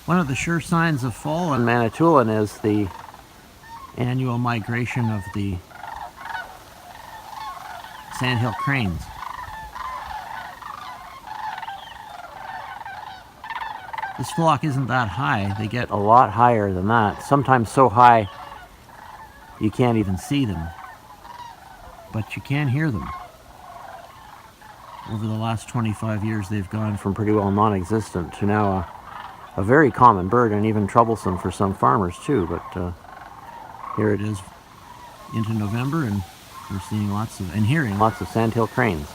One of the sure signs of fall in Manitoulin is the annual migration of the Sandhill Cranes. This flock isn't that high. They get a lot higher than that, sometimes so high you can't even see them, but you can hear them. Over the last 25 years they've gone from pretty well non-existent to now a very common bird, and even troublesome for some farmers too. But here it is into November, and we're seeing lots of, and hearing lots of Sandhill cranes.